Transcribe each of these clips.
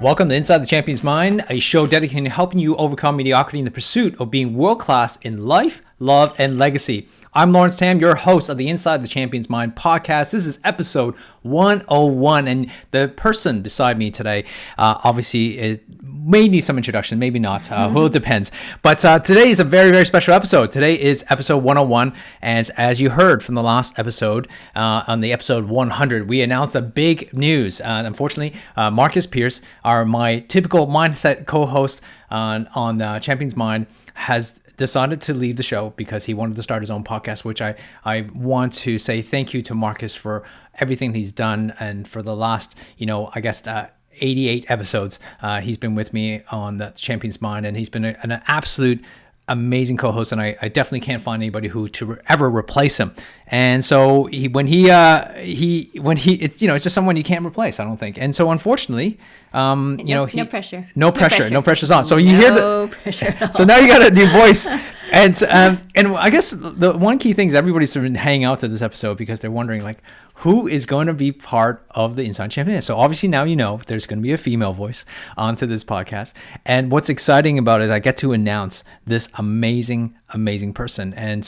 Welcome to Inside the Champion's Mind, a show dedicated to helping you overcome mediocrity in the pursuit of being world-class in life, love, and legacy. I'm Laurence Tam, your host of the Inside the Champion's Mind podcast. This is episode 101, and the person beside me today, obviously, it may need some introduction, maybe not. Well, it depends. But today is a very, very special episode. Today is episode 101, and as you heard from the last episode, on the episode 100, we announced a big news. Unfortunately, Marcus Pearce, my typical mindset co-host on Champion's Mind, has decided to leave the show because he wanted to start his own podcast, which I want to say thank you to Marcus for everything he's done, and for the last, 88 episodes, he's been with me on the Champion's Mind, and he's been an absolute amazing co-host, and I definitely can't find anybody who to ever replace him. And so it's just someone you can't replace, I don't think. And so unfortunately, no pressure's on. So you hear the pressure at all. So now you got a new voice, and I guess the one key thing is everybody's been hanging out to this episode because they're wondering, like, who is going to be part of the Inside Champion? So obviously now you know there's going to be a female voice onto this podcast. And what's exciting about it is I get to announce this amazing person. And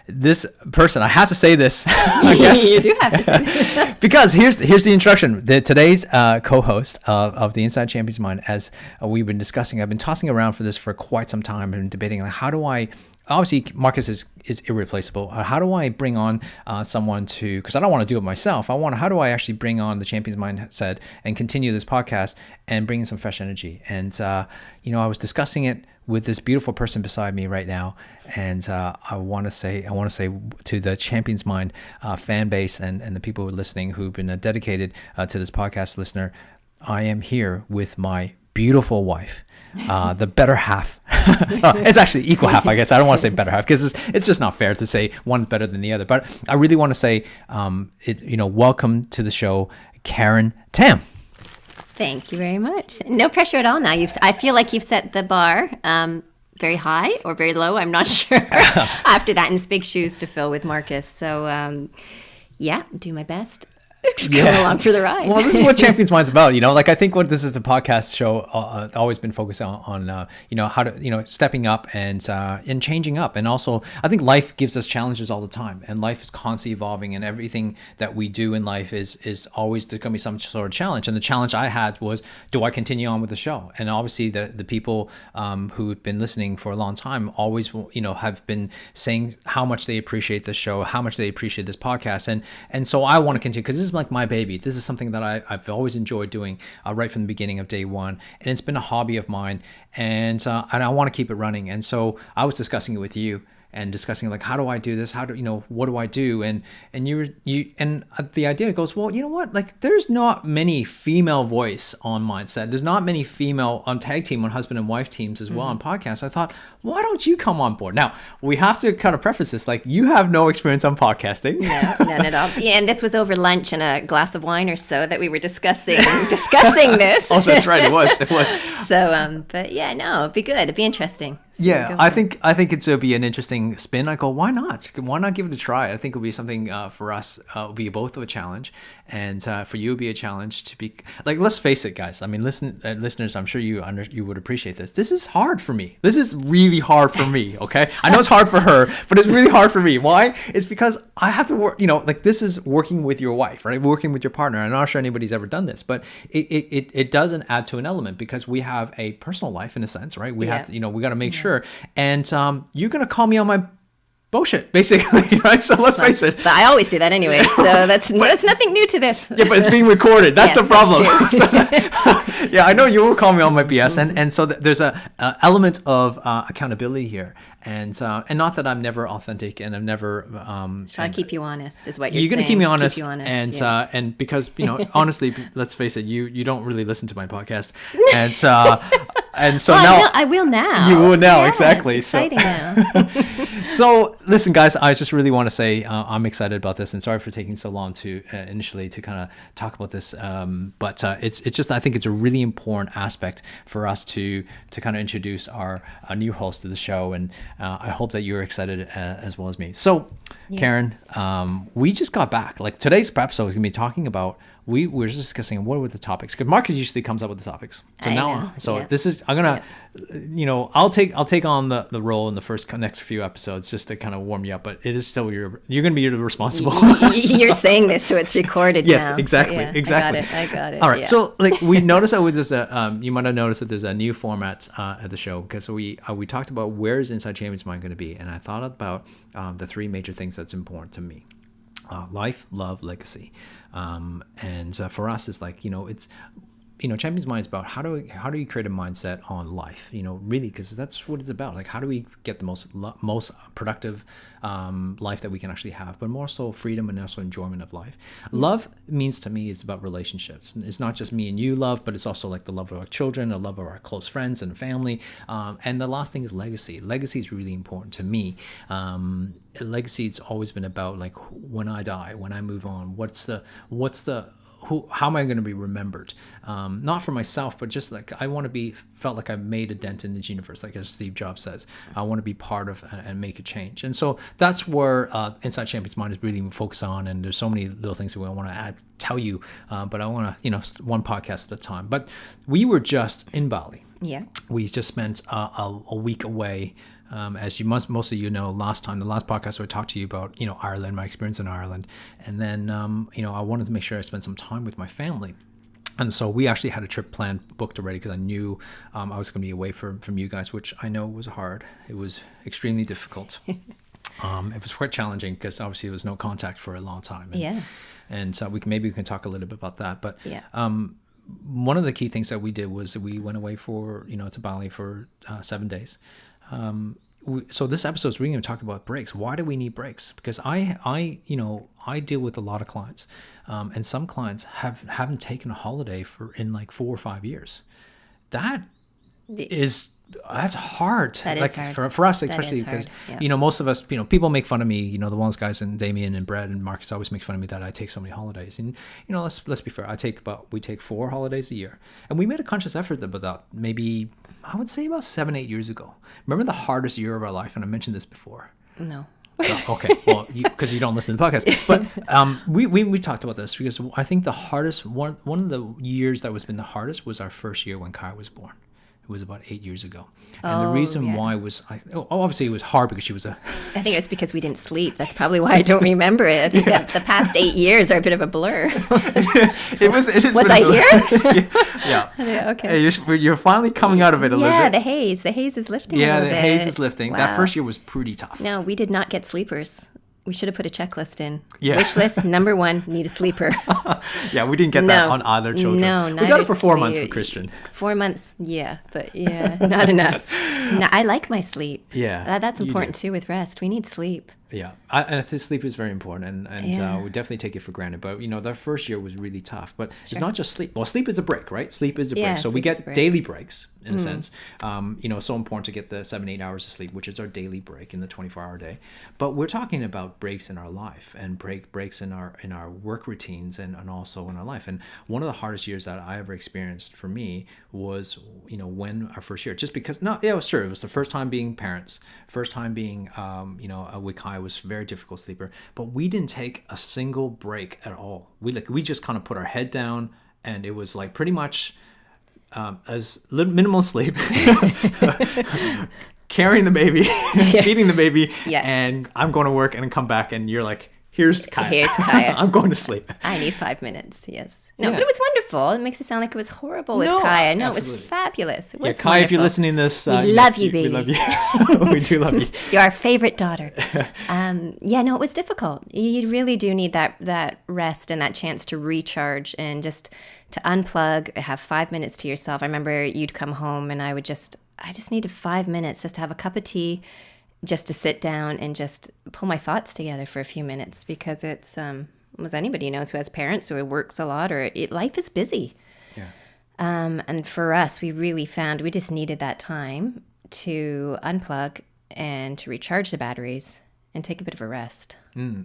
this person, I have to say this. I guess. You do have to say this. Because here's the introduction. Today's co-host of the Inside Champion's Mind, as we've been discussing, I've been tossing around for this for quite some time and debating, like, how do I... Obviously, Marcus is irreplaceable. How do I bring on someone to, because I don't want to do it myself. How do I actually bring on the Champion's Mindset and continue this podcast and bring in some fresh energy? And, I was discussing it with this beautiful person beside me right now. And I want to say to the Champion's Mind fan base and the people who are listening who've been dedicated to this podcast listener, I am here with my beautiful wife. The better half. It's actually equal half, I guess. I don't want to say better half because it's just not fair to say one's better than the other. But I really want to say, welcome to the show, Karen Tam. Thank you very much. No pressure at all now. I feel like you've set the bar very high or very low. I'm not sure. After that, and it's big shoes to fill with Marcus. So, do my best. Going along for the ride. Well, this is what Champion's Mind's about, I think what this is a podcast show, always been focused on how to, stepping up and changing up. And also, I think life gives us challenges all the time, and life is constantly evolving, and everything that we do in life is always, there's going to be some sort of challenge. And the challenge I had was, do I continue on with the show? And obviously the people who've been listening for a long time always, have been saying how much they appreciate this show, how much they appreciate this podcast. And so I want to continue, because this is like my baby. This is something that I've always enjoyed doing right from the beginning of day one, and it's been a hobby of mine, and I want to keep it running. And so I was discussing it with you and discussing, like, how do I do this? What do I do? And the idea goes, well, you know what? Like, there's not many female voice on Mindset. There's not many female on tag team, on husband and wife teams as well on podcasts. I thought, why don't you come on board? Now, we have to kind of preface this, like, you have no experience on podcasting. No, none at all. Yeah, and this was over lunch and a glass of wine or so that we were discussing this. Oh, that's right. It was. So, but yeah, no, it'd be good. It'd be interesting. So I think it'll be an interesting spin. I go, why not? Why not give it a try? I think it'll be something for us. It'll be both of a challenge, and for you, it'll be a challenge to be like. Let's face it, guys. I mean, listeners, I'm sure you would appreciate this. This is hard for me. This is really hard for me. Okay, I know it's hard for her, but it's really hard for me. Why? It's because I have to work. Like, this is working with your wife, right? Working with your partner. I'm not sure anybody's ever done this, but it doesn't add to an element because we have a personal life in a sense, right? We have to, we got to make sure. And you're going to call me on my bullshit, basically, right? So let's face it. But I always do that anyway, so that's nothing new to this. Yeah, but it's being recorded. That's the problem. So, I know you will call me on my BS, and so there's a element of accountability here, and not that I'm never authentic and I'm never. Shall I keep you honest? Is what you're saying? You're going to keep me honest, and because honestly, let's face it, you don't really listen to my podcast, and And so well, now I will now. You will now, Yeah, exactly. It's exciting now. So listen, guys, I just really want to say I'm excited about this, and sorry for taking so long to initially to kind of talk about this. But it's just, I think it's a really important aspect for us to kind of introduce our new host to the show, and I hope that you're excited as well as me. So, Karen, we just got back. Like today's episode is going to be talking about. We were just discussing what were the topics, because Marcus usually comes up with the topics. So this is, I'm gonna, I'll take on the role in the next few episodes just to kind of warm you up. But it is still you're gonna be responsible. You're saying this, so it's recorded. Yes, now. exactly. I got it. All right. Yeah. So like we noticed that with this, you might have noticed that there's a new format at the show, because we talked about where's Inside Champions Mind going to be, and I thought about the three major things that's important to me. Life, love, legacy, and for us, it's like it's Champions Mind is about how do you create a mindset on life, really, because that's what it's about. Like, how do we get the most productive life that we can actually have, but more so freedom and also enjoyment of life. Love means to me is about relationships. It's not just me and you love, but it's also like the love of our children, the love of our close friends and family. And the last thing is legacy. Legacy is really important to me. Legacy, it's always been about like when I die, when I move on, how am I going to be remembered? Not for myself, but just like I want to felt like I made a dent in this universe, like as Steve Jobs says. I want to be part of and make a change. And so that's where Inside Champions Mind is really focused on. And there's so many little things that we want to tell you, but I want to, one podcast at a time. But we were just in Bali. Yeah. We just spent a week away. As most of you know, the last podcast I talked to you about, Ireland, my experience in Ireland. And then, I wanted to make sure I spent some time with my family. And so we actually had a trip booked already, because I knew I was going to be away from you guys, which I know was hard. It was extremely difficult. It was quite challenging because obviously there was no contact for a long time. And so maybe we can talk a little bit about that. But one of the key things that we did was we went away to Bali for 7 days. So this episode is really going to talk about breaks. Why do we need breaks? Because I deal with a lot of clients, and some clients haven't taken a holiday in like 4 or 5 years. That's hard. That is hard. For us, especially because most of us, people make fun of me. The Laurence guys and Damien and Brett and Marcus always make fun of me that I take so many holidays. And let's be fair. We take 4 holidays a year, and we made a conscious effort about that. Maybe I would say about 7-8 years ago. Remember the hardest year of our life, and I mentioned this before. No. Okay, well, because you don't listen to the podcast, but we talked about this because I think the hardest one of the years that was been the hardest was our first year when Kai was born. It was about 8 years ago. And the reason why was, obviously it was hard because she was I think it was because we didn't sleep. That's probably why I don't remember it. I think that the past 8 years are a bit of a blur. Was I here? Yeah. Okay. Hey, you're finally coming out of it a little bit. Yeah, the haze is lifting a little bit. Yeah, the haze is lifting. Wow. That first year was pretty tough. No, we did not get sleepers. We should have put a checklist in. Yeah. Wish list number 1, need a sleeper. Yeah, we didn't get that on either children. No, we got it for 4 months for Christian. 4 months, but not enough. No, I like my sleep. Yeah, that's important too with rest. We need sleep. Yeah, and I think sleep is very important, and we definitely take it for granted. But that first year was really tough. But it's not just sleep. Well, sleep is a break, right? Sleep is a break. So we get daily breaks in a sense. So important to get the 7-8 hours of sleep, which is our daily break in the 24-hour day. But we're talking about breaks in our life and breaks in our work routines and also in our life. And one of the hardest years that I ever experienced for me was when our first year, just because it was true. It was the first time being parents, first time being with Kai. Was a very difficult sleeper, but we didn't take a single break at all. We just kind of put our head down, and it was like pretty much as minimal sleep, carrying the baby, feeding the baby, and I'm going to work and come back, and you're like, Here's Kaya. I'm going to sleep. I need 5 minutes. Yes. No, but it was wonderful. It makes it sound like it was horrible with Kaya. No, absolutely. It was fabulous. It was Kaya, wonderful. if you're listening to this, we love you, baby. We love you. We do love you. You're our favorite daughter. It was difficult. You really do need that rest and that chance to recharge and just to unplug, have 5 minutes to yourself. I remember you'd come home and I just needed 5 minutes just to have a cup of tea, just to sit down and just pull my thoughts together for a few minutes, because it's as anybody knows who has parents who works a lot or life is busy. And for us, we really found we just needed that time to unplug and to recharge the batteries and take a bit of a rest.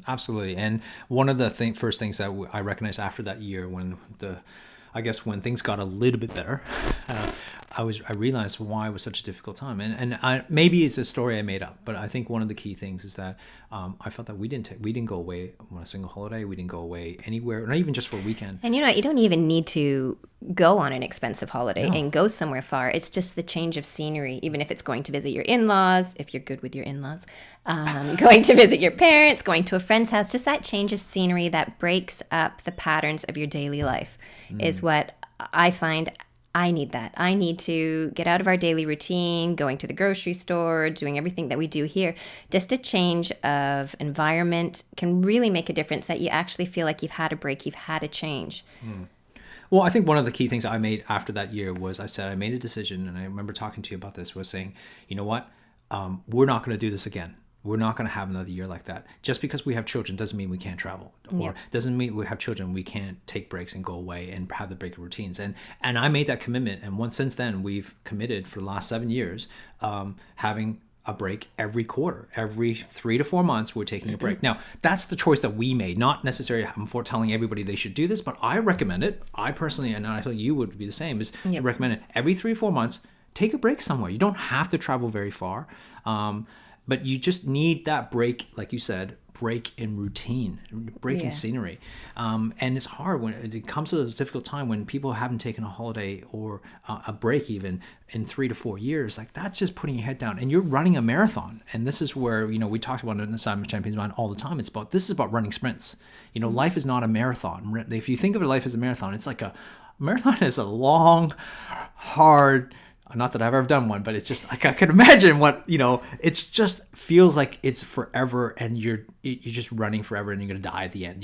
Absolutely. And one of the first things that I recognized after that year, when when things got a little bit better, I realized why it was such a difficult time. And maybe it's a story I made up, but I think one of the key things is that I felt that we didn't go away on a single holiday. We didn't go away anywhere, not even just for a weekend. And you know what? You don't even need to go on an expensive holiday and go somewhere far. It's just the change of scenery, even if it's going to visit your in-laws, if you're good with your in-laws, going to visit your parents, going to a friend's house, just that change of scenery that breaks up the patterns of your daily life is what I find. I need that. I need to get out of our daily routine, going to the grocery store, doing everything that we do here. Just a change of environment can really make a difference, that you actually feel like you've had a break, you've had a change. Well, I think one of the key things I made after that year was I made a decision, and I remember talking to you about this, was saying, you know what, we're not going to do this again. We're not going to have another year like that. Just because we have children doesn't mean we can't travel, or doesn't mean we have children we can't take breaks and go away and have the break routines. And I made that commitment, and since then we've committed for the last 7 years having a break every quarter. Every 3 to 4 months we're taking a break. Now that's the choice that we made, not necessarily I'm for telling everybody they should do this, but I recommend it. I personally, and I think you would be the same, is to recommend it every 3 or 4 months. Take a break somewhere. You don't have to travel very far. But you just need that break, like you said, break in routine, break in scenery. And it's hard when it comes to a difficult time when people haven't taken a holiday or a break even in 3 to 4 years. Like, that's just putting your head down, and you're running a marathon. And this is where, we talked about it in the Simon Champions Mind all the time. This is about running sprints. Life is not a marathon. If you think of life as a marathon, it's like a marathon is a long, hard, not that I've ever done one, but it's just like I can imagine what it's just feels like it's forever, and you're just running forever, and you're gonna die at the end.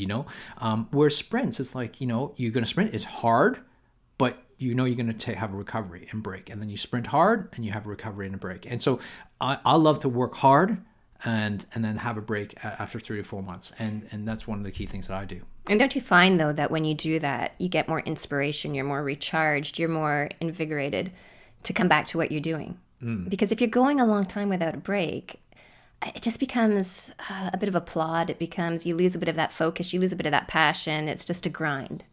Where sprints, it's like you're gonna sprint. It's hard, but you're gonna have a recovery and break, and then you sprint hard and you have a recovery and a break. And so I love to work hard and then have a break after 3 to 4 months, and that's one of the key things that I do. And don't you find though that when you do that, you get more inspiration, you're more recharged, you're more invigorated to come back to what you're doing? Because if you're going a long time without a break, it just becomes a bit of a plod. It becomes, you lose a bit of that focus, you lose a bit of that passion. It's just a grind.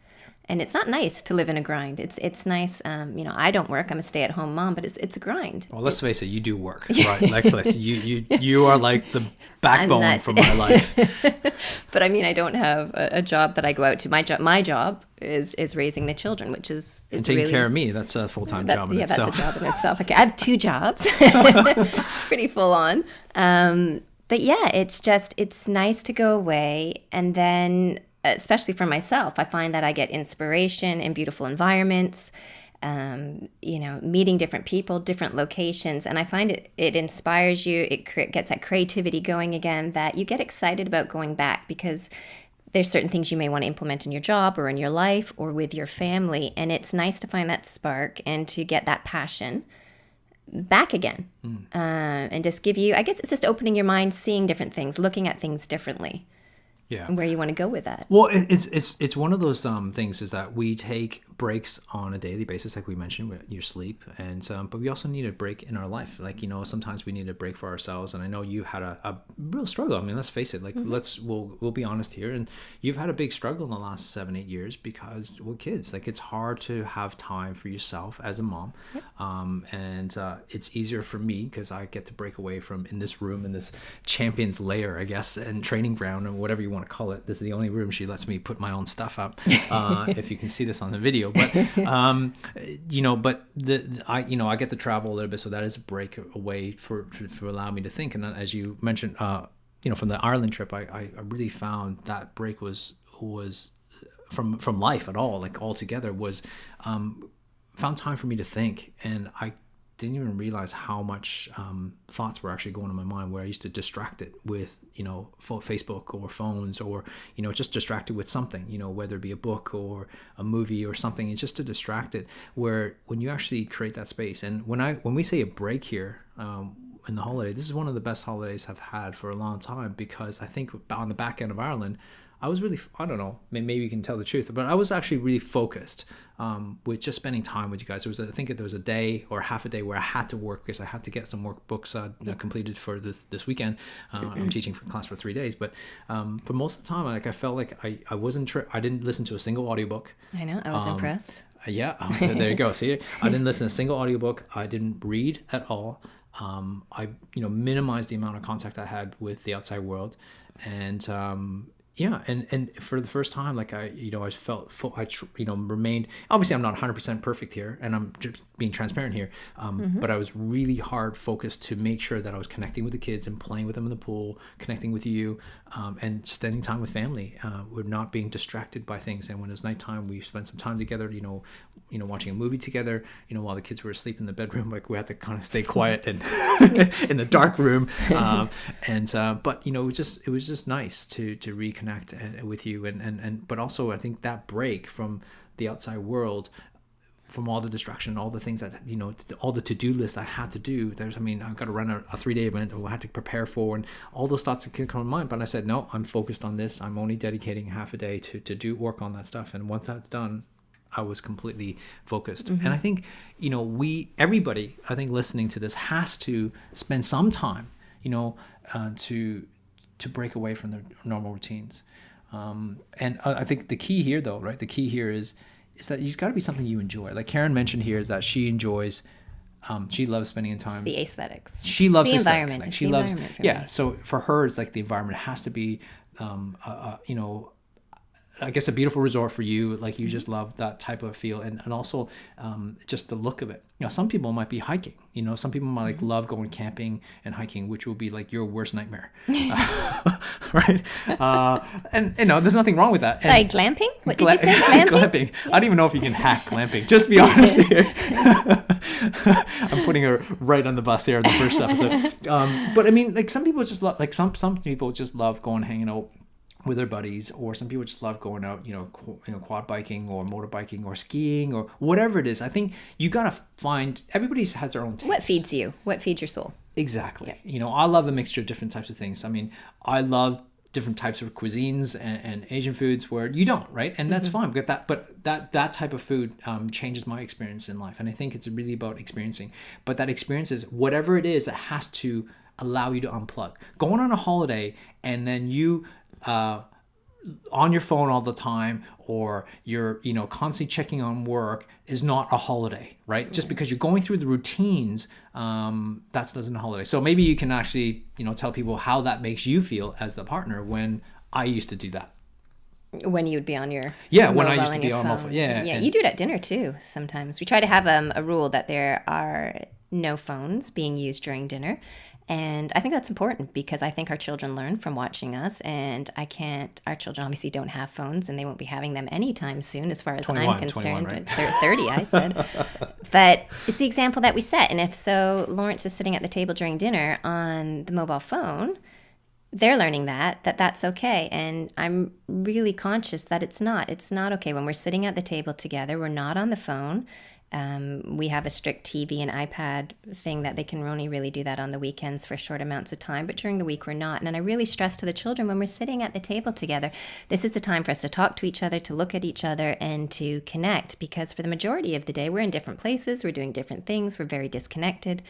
And it's not nice to live in a grind. It's nice. I don't work. I'm a stay-at-home mom, but it's a grind. Well, let's face it. You do work, right? Like you are like the backbone for my life. But I don't have a job that I go out to. My job is raising the children, which is and taking care of me. That's a full-time job in itself. That's a job in itself. Okay, I have 2 jobs. It's pretty full on. But yeah, it's nice to go away, and then, especially for myself, I find that I get inspiration in beautiful environments, meeting different people, different locations. And I find it inspires you. It gets that creativity going again, that you get excited about going back, because there's certain things you may want to implement in your job or in your life or with your family. And it's nice to find that spark and to get that passion back again. And just give you, I guess it's just opening your mind, seeing different things, looking at things differently. Yeah. And where you want to go with that. Well, it's one of those things is that we take breaks on a daily basis, like we mentioned, with your sleep, and but we also need a break in our life. Like sometimes we need a break for ourselves. And I know you had a real struggle. I mean, let's face it. Like we'll be honest here, and you've had a big struggle in the last 7-8 years because with kids, like it's hard to have time for yourself as a mom. Yep. And it's easier for me because I get to break away from in this room, in this champion's lair, I guess, and training ground, or whatever you want to call it. This is the only room she lets me put my own stuff up. If you can see this on the video, but I get to travel a little bit, so that is a break away for allow me to think. And as you mentioned, from the Ireland trip, I really found that break was from life at all, like altogether, was found time for me to think, and I didn't even realize how much thoughts were actually going in my mind, where I used to distract it with Facebook or phones, or just distracted with something, whether it be a book or a movie or something. It's just to distract it, where when you actually create that space. And when we say a break here in the holiday, this is one of the best holidays I've had for a long time, because I think on the back end of Ireland, I was really, I don't know, maybe you can tell the truth, but I was actually really focused with just spending time with you guys. I think there was a day or half a day where I had to work because I had to get some workbooks completed for this weekend. I'm teaching for class for 3 days, but for most of the time, like I felt like I wasn't, I didn't listen to a single audiobook. I know, I was impressed. Yeah, there you go. See, I didn't listen to a single audiobook. I didn't read at all. I minimized the amount of contact I had with the outside world, and and for the first time, like I felt remained. Obviously, I'm not 100% perfect here, and I'm just being transparent here. But I was really hard focused to make sure that I was connecting with the kids and playing with them in the pool, connecting with you, and spending time with family. We're not being distracted by things. And when it's nighttime, we spent some time together. Watching a movie together. While the kids were asleep in the bedroom, like we had to kind of stay quiet and in the dark room. But it was just nice to reconnect with you, but also I think that break from the outside world, from all the distraction, all the things that all the to-do list I had to do. I've got to run a 3-day event I had to prepare for, and all those thoughts can come to mind. But I said, no, I'm focused on this. I'm only dedicating half a day to do work on that stuff, and once that's done, I was completely focused. And I think everybody I think listening to this has to spend some time to break away from their normal routines. And I think the key here, though, right? The key here is that you've got to be something you enjoy. Like Karen mentioned here, is that she enjoys, she loves spending time. It's the aesthetics. She loves the aesthetics. environment. Like it's she the loves, environment for me. So for her, it's like the environment has to be, I guess a beautiful resort for you. Like you just love that type of feel, and also just the look of it. Some people might be hiking. Some people might love going camping and hiking, which will be like your worst nightmare, right? And there's nothing wrong with that. Sorry, glamping? What did you say? Glamping? Glamping. I don't even know if you can hack glamping. Just to be honest here, I'm putting her right on the bus here in the first episode. But I mean, like some people just love, like some people just love going hanging out with their buddies, or some people just love going out, quad biking or motorbiking or skiing or whatever it is. I think you gotta find, everybody has their own taste. What feeds you? What feeds your soul? Exactly. Yeah. I love a mixture of different types of things. I love different types of cuisines and Asian foods where you don't, right? And that's fine. But that type of food changes my experience in life. And I think it's really about experiencing. But that experience is whatever it is that has to allow you to unplug. Going on a holiday and then you on your phone all the time, or you're constantly checking on work, is not a holiday, right? Just because you're going through the routines, that's not a holiday. So maybe you can actually tell people how that makes you feel as the partner. When I used to do that, when you would be on your when I used to be on my phone, you do it at dinner too. Sometimes we try to have a rule that there are no phones being used during dinner. And I think that's important because I think our children learn from watching us, and our children obviously don't have phones, and they won't be having them anytime soon as far as I'm concerned. Right? They're 30, I said. But it's the example that we set. And if so, Laurence is sitting at the table during dinner on the mobile phone, they're learning that's okay. And I'm really conscious that it's not okay. When we're sitting at the table together, we're not on the phone. We have a strict TV and iPad thing that they can only really do that on the weekends for short amounts of time, but during the week we're not. And I really stress to the children, when we're sitting at the table together, this is the time for us to talk to each other, to look at each other, and to connect, because for the majority of the day we're in different places, we're doing different things, we're very disconnected.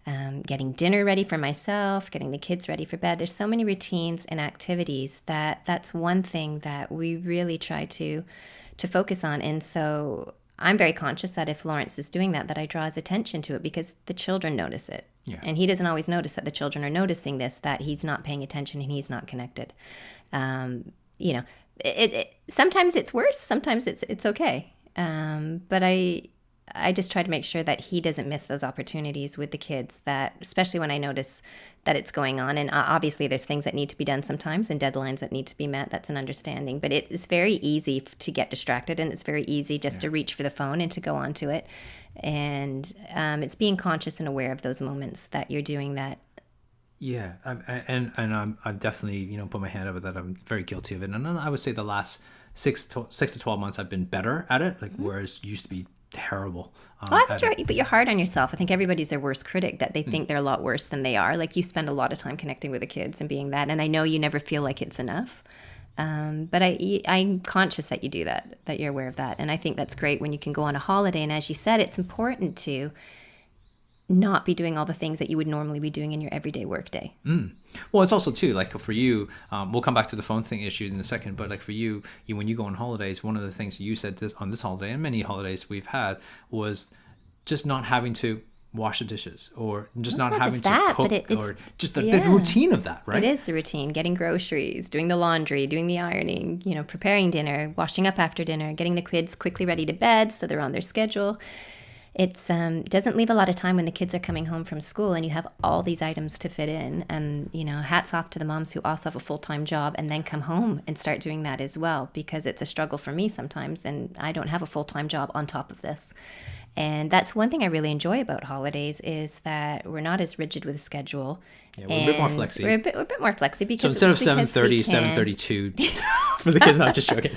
Getting dinner ready for myself, getting the kids ready for bed. There's so many routines and activities that's one thing that we really try to focus on. And so I'm very conscious that if Laurence is doing that I draw his attention to it, because the children notice it. Yeah. And he doesn't always notice that the children are noticing this, that he's not paying attention and he's not connected. Sometimes it's worse, sometimes it's okay. But I just try to make sure that he doesn't miss those opportunities with the kids, that especially when I notice that it's going on. And obviously there's things that need to be done sometimes and deadlines that need to be met. That's an understanding. But it's very easy to get distracted, and it's very easy just to reach for the phone and to go onto it. And it's being conscious and aware of those moments that you're doing that. Yeah, I'm definitely put my hand up at that. I'm very guilty of it. And I would say the last 6 to 12 months I've been better at it. Like whereas it used to be terrible. But you're hard on yourself. I think everybody's their worst critic, that they think they're a lot worse than they are. Like you spend a lot of time connecting with the kids and being that, and I know you never feel like it's enough. But I'm conscious that you do that, that you're aware of that. And I think that's great when you can go on a holiday. And as you said, it's important to not be doing all the things that you would normally be doing in your everyday work day. Well, it's also too, like for you, we'll come back to the phone thing issue in a second, but like for you, when you go on holidays, one of the things you said on this holiday and many holidays we've had was just not having to wash the dishes, or just not having to cook, or just the routine of that, right? It is the routine: getting groceries, doing the laundry, doing the ironing, preparing dinner, washing up after dinner, getting the kids quickly ready to bed so they're on their schedule. It doesn't leave a lot of time when the kids are coming home from school and you have all these items to fit in. And, hats off to the moms who also have a full-time job and then come home and start doing that as well, because it's a struggle for me sometimes, and I don't have a full-time job on top of this. And that's one thing I really enjoy about holidays, is that we're not as rigid with a schedule. Yeah, we're a bit more flexy. We're a bit more flexy because so instead of 7:30, 7:32 for the kids, not just joking.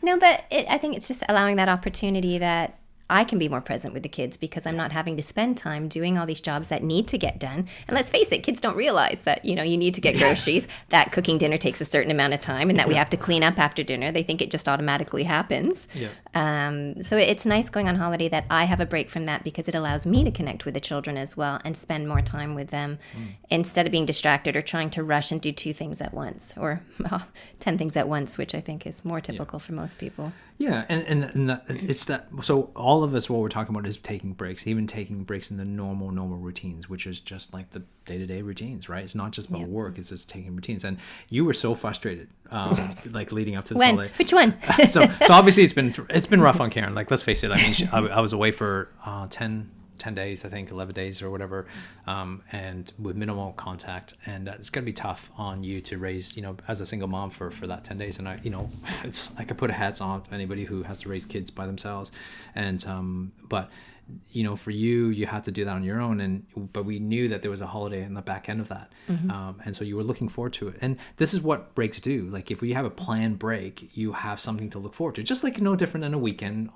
No, but I think it's just allowing that opportunity that I can be more present with the kids, because I'm not having to spend time doing all these jobs that need to get done. And let's face it, kids don't realize that, you need to get groceries, that cooking dinner takes a certain amount of time, and that we have to clean up after dinner. They think it just automatically happens. Yeah. So it's nice going on holiday that I have a break from that, because it allows me to connect with the children as well and spend more time with them instead of being distracted or trying to rush and do 2 things at once, or 10 things at once, which I think is more typical for most people. Yeah, and it's that. So all of us, what we're talking about is taking breaks, even taking breaks in the normal routines, which is just like the day-to-day routines, right? It's not just about work; it's just taking routines. And you were so frustrated, like leading up to this holiday. Which one? so obviously it's been rough on Karen. Like, let's face it. I mean, I was away for 10 days, I think 11 days or whatever, and with minimal contact, and it's going to be tough on you to raise, as a single mom for that 10 days. And it's I could put a hats on anybody who has to raise kids by themselves, and but for you had to do that on your own, but we knew that there was a holiday in the back end of that, and so you were looking forward to it. And this is what breaks do. Like, if we have a planned break, you have something to look forward to, just like no different than a weekend.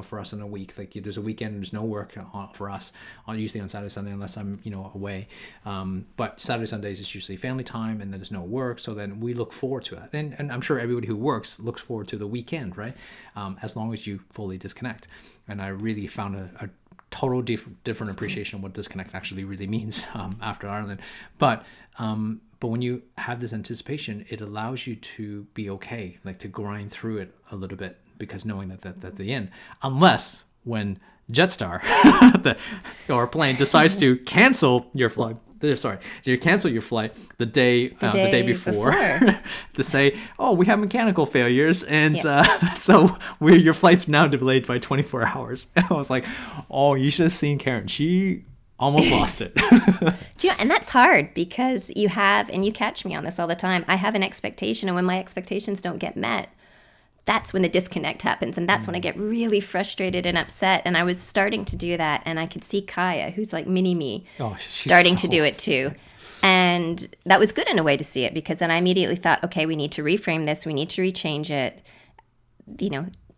For us in a week, like there's a weekend, there's no work for us usually on Saturday, Sunday, unless I'm away. But Saturday, Sundays is usually family time, and then there's no work, so then we look forward to it. And I'm sure everybody who works looks forward to the weekend, right? As long as you fully disconnect. And I really found a total different appreciation of what disconnect actually really means after Ireland. But when you have this anticipation, it allows you to be okay, like to grind through it a little bit, because knowing that at the end, unless when Jetstar, or plane, decides to cancel your flight. So you cancel your flight the day before to say, oh, we have mechanical failures, and so your flight's now delayed by 24 hours. And I was like, oh, you should have seen Karen. She almost lost it. And that's hard, because you catch me on this all the time. I have an expectation, and when my expectations don't get met, that's when the disconnect happens, and that's when I get really frustrated and upset. And I was starting to do that, and I could see Kaya, who's like mini me, starting to do it too. And that was good in a way to see it, because then I immediately thought, okay, we need to reframe this. We need to rechange it.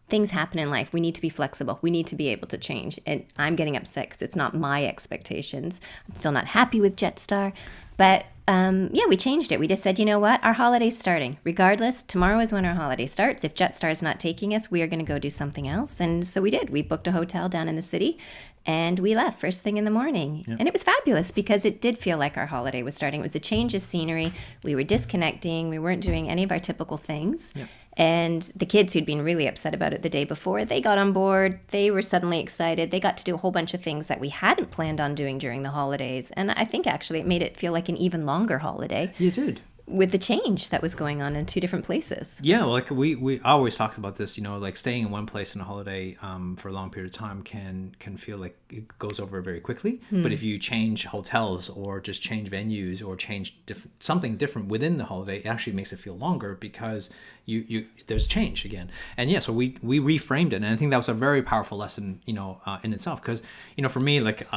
Things happen in life. We need to be flexible. We need to be able to change. And I'm getting upset because it's not my expectations. I'm still not happy with Jetstar. But we changed it. We just said, you know what? Our holiday's starting. Regardless, tomorrow is when our holiday starts. If Jetstar is not taking us, we are going to go do something else. And so we did. We booked a hotel down in the city, and we left first thing in the morning. Yep. And it was fabulous, because it did feel like our holiday was starting. It was a change of scenery. We were disconnecting. We weren't doing any of our typical things. Yep. And the kids who'd been really upset about it the day before, they got on board. They were suddenly excited. They got to do a whole bunch of things that we hadn't planned on doing during the holidays. And I think actually it made it feel like an even longer holiday. You did. With the change that was going on in 2 different places. Yeah, like we always talked about this, like staying in one place in a holiday for a long period of time can feel like it goes over very quickly. But if you change hotels, or just change venues, or change something different within the holiday, it actually makes it feel longer, because you there's change again. And so we reframed it, and I think that was a very powerful lesson, in itself, because for me, like.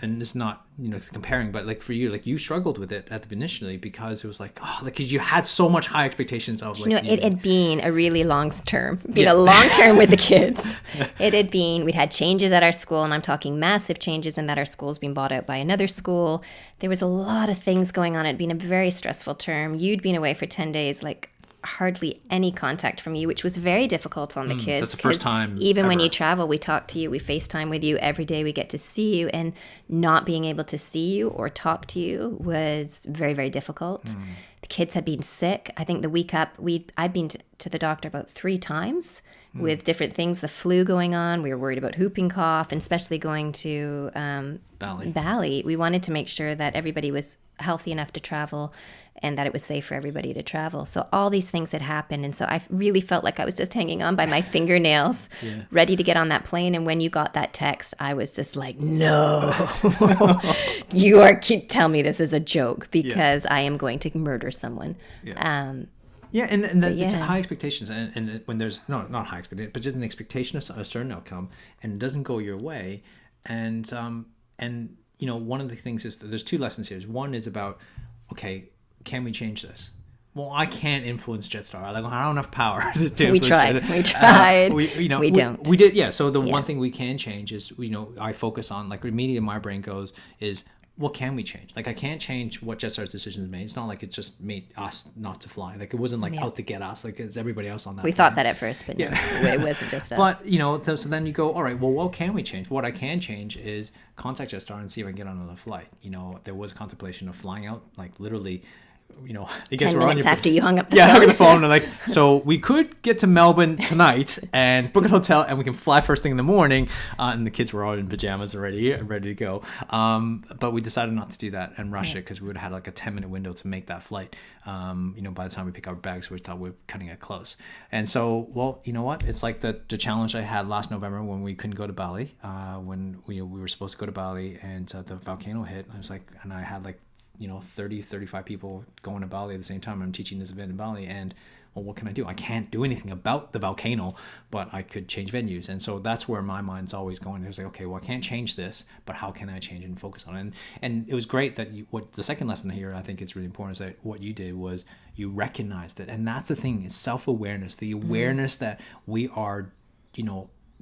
And it's not comparing, but like for you, like you struggled with it initially, because it was like, because you had so much high expectations of like it had been a really long term with the kids. It had been, we'd had changes at our school, and I'm talking massive changes in that our school's been bought out by another school. There was a lot of things going on. It'd been a very stressful term. You'd been away for 10 days. Like, hardly any contact from you, which was very difficult on the kids. That's the first 'cause time even when ever. you travel, we talk to you, we FaceTime with you every day, we get to see you, and not being able to see you or talk to you was very, very difficult. The kids had been sick. I think the week up, I'd been to the doctor about 3 times with different things, the flu going on. We were worried about whooping cough, and especially going to Bali. We wanted to make sure that everybody was healthy enough to travel and that it was safe for everybody to travel. So all these things had happened. And so I really felt like I was just hanging on by my fingernails, ready to get on that plane. And when you got that text, I was just like, no, tell me this is a joke, because I am going to murder someone. Yeah, and it's high expectations, and when there's not high expectations, but just an expectation of a certain outcome, and it doesn't go your way, and one of the things is that there's 2 lessons here. One is about, okay, can we change this? Well, I can't influence Jetstar. Like, I don't have enough power to influence. We tried. We don't. We did, yeah. So the one thing we can change is, I focus on, like, immediately my brain goes is, what can we change? Like, I can't change what Jetstar's decisions made. It's not like it just made us not to fly. Like, it wasn't like out to get us. Like, it's everybody else on that. We thought that at first, but no, it wasn't just us. But, so then you go, all right, well, what can we change? What I can change is contact Jetstar and see if I can get on another flight. There was contemplation of flying out, like, literally, I guess 10 we're minutes on after you hung up the phone. phone. Hung up the phone. And like, so we could get to Melbourne tonight and book a hotel, and we can fly first thing in the morning. And the kids were all in pajamas already, ready to go. But we decided not to do that and rush it, because we would have had like a 10-minute window to make that flight. By the time we pick up our bags, we thought we were cutting it close. And so, well, you know what? It's like the challenge I had last November when we couldn't go to Bali, when we were supposed to go to Bali, and the volcano hit. I was like, and I had like, 30, 35 people going to Bali at the same time. I'm teaching this event in Bali, and well, what can I do? I can't do anything about the volcano, but I could change venues. And so that's where my mind's always going. It's like, okay, well, I can't change this, but how can I change and focus on it? And it was great that what the second lesson here, I think it's really important, is that what you did was you recognized it. And that's the thing, is self-awareness, the awareness that we are,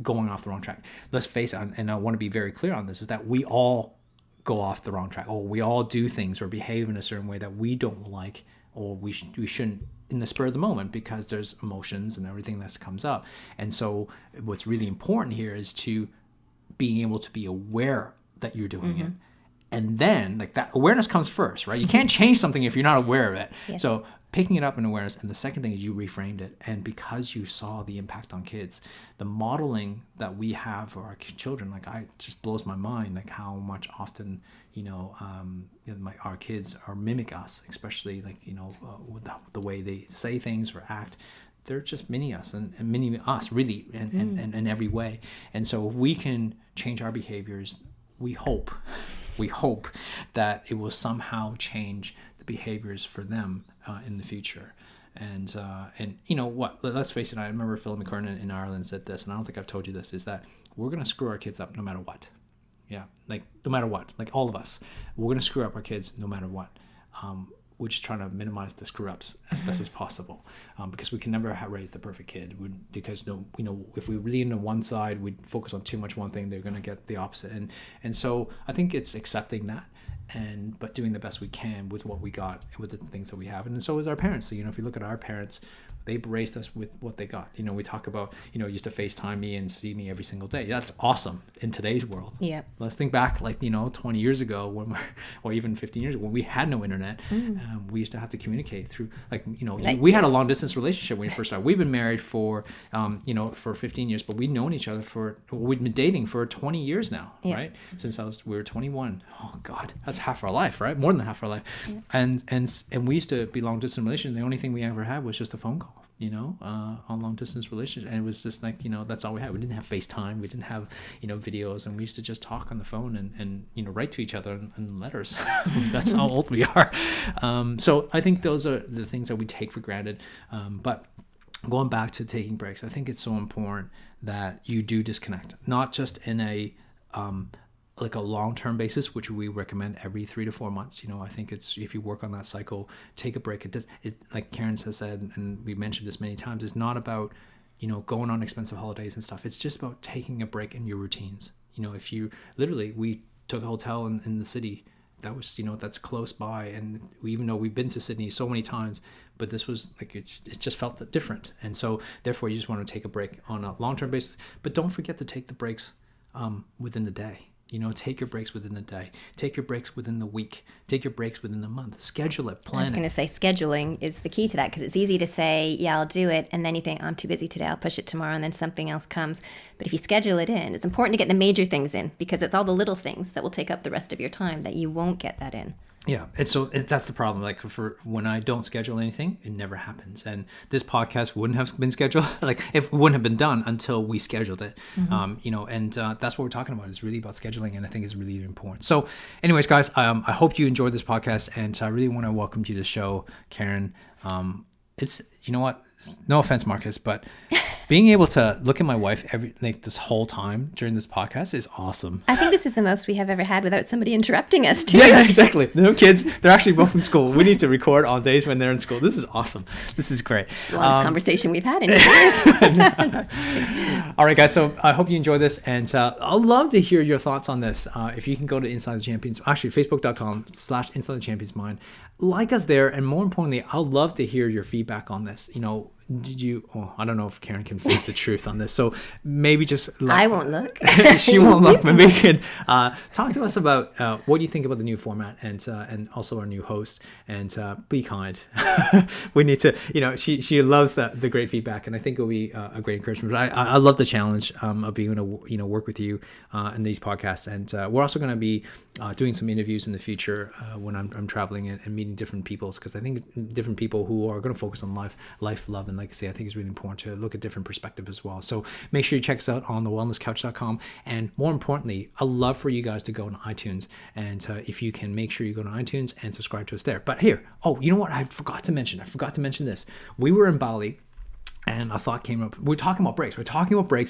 going off the wrong track. Let's face it, and I want to be very clear on this, is that we all go off the wrong track, or we all do things or behave in a certain way that we don't like, or we shouldn't in the spur of the moment, because there's emotions and everything that comes up. And so what's really important here is to being able to be aware that you're doing it. And then, like, that awareness comes first, right? You can't change something if you're not aware of it. Yeah. So picking it up in awareness. And the second thing is you reframed it. And because you saw the impact on kids, the modeling that we have for our children, like, it just blows my mind, like how much often, our kids are mimic us, especially like, with the way they say things or act. They're just mini us and mini us, really, in every way. And so if we can change our behaviors, we hope that it will somehow change the behaviors for them in the future. And let's face it, I remember Phil McKernan in Ireland said this, and I don't think I've told you this, is that we're going to screw our kids up no matter what. Yeah, like, no matter what, like, all of us, we're going to screw up our kids no matter what. We're just trying to minimize the screw ups as best as possible, because we can never raise the perfect kid. Because if we lean on one side, we focus on too much one thing, they're going to get the opposite. And so I think it's accepting that, but doing the best we can with what we got, with the things that we have. And so is our parents. So if you look at our parents, they raised us with what they got. We talk about, used to FaceTime me and see me every single day. That's awesome in today's world. Yeah. Let's think back, 20 years ago or even 15 years ago, when we had no internet. We used to have to communicate through, we had a long distance relationship when we first started. We've been married for 15 years, but we've known each other we've been dating for 20 years now, right? Since we were 21. Oh God, that's half our life, right? More than half our life. Yeah. And we used to be long distance relations. The only thing we ever had was just a phone call. On long distance relationship, and it was just like, that's all we had. We didn't have FaceTime, we didn't have videos, and we used to just talk on the phone and write to each other in letters. That's how old we are. So I think those are the things that we take for granted. But going back to taking breaks, I think it's so important that you do disconnect, not just in a long-term basis, which we recommend every 3 to 4 months. I think it's, if you work on that cycle, take a break. It like Karen has said, and we mentioned this many times, it's not about, going on expensive holidays and stuff. It's just about taking a break in your routines. If you we took a hotel in the city that was, that's close by. And even though we've been to Sydney so many times, but this was like, it just felt different. And so therefore you just want to take a break on a long-term basis, but don't forget to take the breaks within the day. Take your breaks within the day. Take your breaks within the week. Take your breaks within the month. Schedule it, plan it. I was going to say scheduling is the key to that, because it's easy to say, yeah, I'll do it. And then you think, I'm too busy today. I'll push it tomorrow. And then something else comes. But if you schedule it in, it's important to get the major things in, because it's all the little things that will take up the rest of your time that you won't get that in. Yeah, and so that's the problem. Like for when I don't schedule anything, it never happens. And this podcast wouldn't have been scheduled, like if it wouldn't have been done until we scheduled it. And that's what we're talking about. It's really about scheduling, and I think it's really important. So, anyways, guys, I hope you enjoyed this podcast, and I really want to welcome you to the show, Karen. It's what. No offense, Marcus, but being able to look at my wife this whole time during this podcast is awesome. I think this is the most we have ever had without somebody interrupting us too. Yeah, exactly. No kids. They're actually both in school. We need to record on days when they're in school. This is awesome. This is great. It's the longest conversation we've had in years. All right, guys. So I hope you enjoy this, and I'd love to hear your thoughts on this. If you can go to Inside the Champions, actually Facebook.com/Inside the Champions Mind. Like us there, and more importantly, I'd love to hear your feedback on this. I don't know if Karen can face the truth on this, so maybe just I won't look. She won't look, but maybe you can talk to us about what you think about the new format, and also our new host, and be kind. We need to, she loves the great feedback, and I think it'll be a great encouragement. But I love the challenge of being able to work with you in these podcasts, and we're also going to be doing some interviews in the future when I'm traveling and meeting different people, because I think different people who are going to focus on life, love, and legacy. I think it's really important to look at different perspective as well. So make sure you check us out on thewellnesscouch.com, and more importantly, I'd love for you guys to go on iTunes, and if you can, make sure you go to iTunes and subscribe to us there. But here, you know what? I forgot to mention this. We were in Bali, and a thought came up. We're talking about breaks.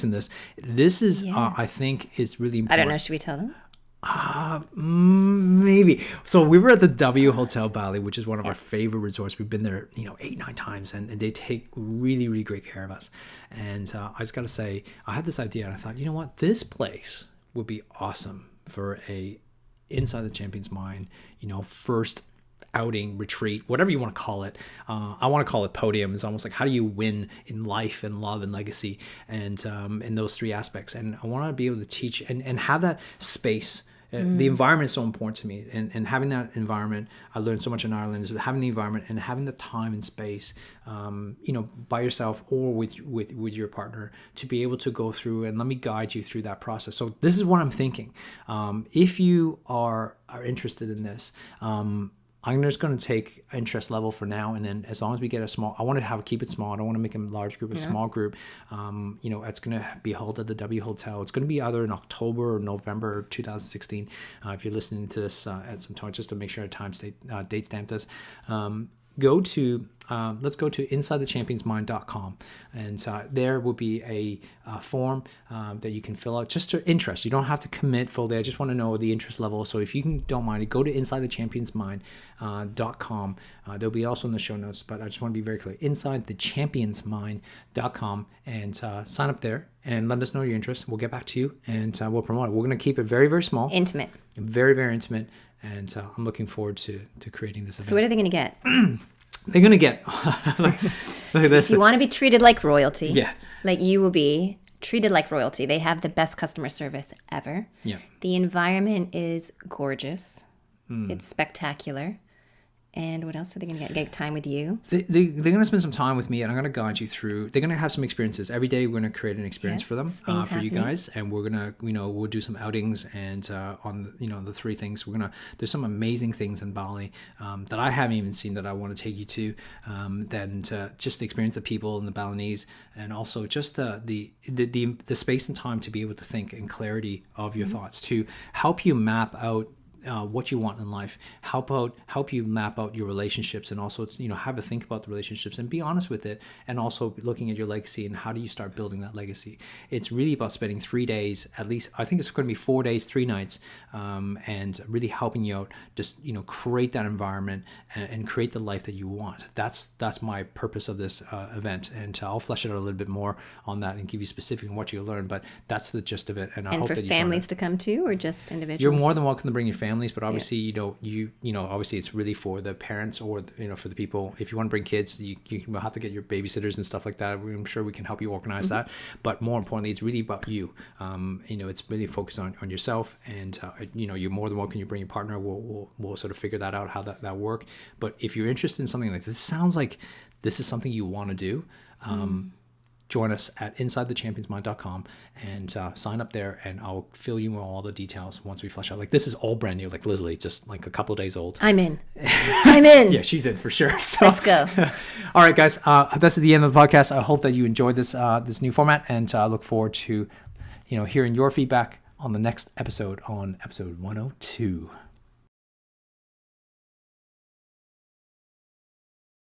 In this. This is, I think, is really important. I don't know. Should we tell them? Maybe. So we were at the W Hotel Bali, which is one of our favorite resorts. We've been there, 8-9 times, and they take really, really great care of us. And I just got to say, I had this idea, and I thought, you know what, this place would be awesome for a Inside the Champions Mind, first outing, retreat, whatever you want to call it. I want to call it podium. It's almost like, how do you win in life and love and legacy, and in those three aspects. And I want to be able to teach and have that space. The environment is so important to me, and having that environment, I learned so much in Ireland, is having the environment and having the time and space, by yourself or with your partner, to be able to go through and let me guide you through that process. So this is what I'm thinking. If you are interested in this, I'm just going to take interest level for now, and then as long as we get I want to keep it small. I don't want to make a large group, a small group. It's going to be held at the W Hotel. It's going to be either in October or November 2016. If you're listening to this at some time, just to make sure I date stamp this. Let's go to InsideTheChampionsMind.com, and there will be a form that you can fill out just to interest. You don't have to commit fully. I just want to know the interest level. So if you don't mind, go to InsideTheChampionsMind.com. There'll be also in the show notes, but I just want to be very clear. InsideTheChampionsMind.com, and sign up there and let us know your interest. We'll get back to you, and we'll promote it. We're going to keep it very, very small, intimate, very, very intimate, and I'm looking forward to creating this event. So what are they going to get? They're going to get, look at this. If you want to be treated like royalty, yeah, like you will be treated like royalty. They have the best customer service ever. Yeah. The environment is gorgeous. It's spectacular. And what else are they going to get time with you? They're going to spend some time with me, and I'm going to guide you through. They're going to have some experiences. Every day we're going to create an experience for them, for you guys. And we're going to, we'll do some outings, and on, the three things, there's some amazing things in Bali that I haven't even seen that I want to take you to. Then to just experience the people and the Balinese, and also just the space and time to be able to think in clarity of your thoughts, to help you map out what you want in life, help you map out your relationships, and also have a think about the relationships and be honest with it, and also looking at your legacy and how do you start building that legacy. It's really about spending 3 days, at least. I think it's going to be 4 days, 3 nights, and really helping you out, just create that environment and create the life that you want. That's my purpose of this event, and I'll flesh it out a little bit more on that and give you specific on what you'll learn, but that's the gist of it. And I hope for that you families to come too, or just individuals? You're more than welcome to bring your family. families, but obviously, obviously it's really for the parents or, for the people. If you want to bring kids, you will have to get your babysitters and stuff like that. I'm sure we can help you organize that. But more importantly, it's really about you. It's really focused on yourself, and, you're more than welcome. You bring your partner. We'll sort of figure that out, how that work. But if you're interested in something like this, sounds like this is something you want to do. Join us at InsideTheChampionsMind.com and sign up there, and I'll fill you in all the details once we flesh out. Like, this is all brand new, like literally just like a couple of days old. I'm in. I'm in. Yeah, she's in for sure. So, let's go. All right, guys. That's the end of the podcast. I hope that you enjoyed this new format, and I look forward to hearing your feedback on the next episode, on episode 102.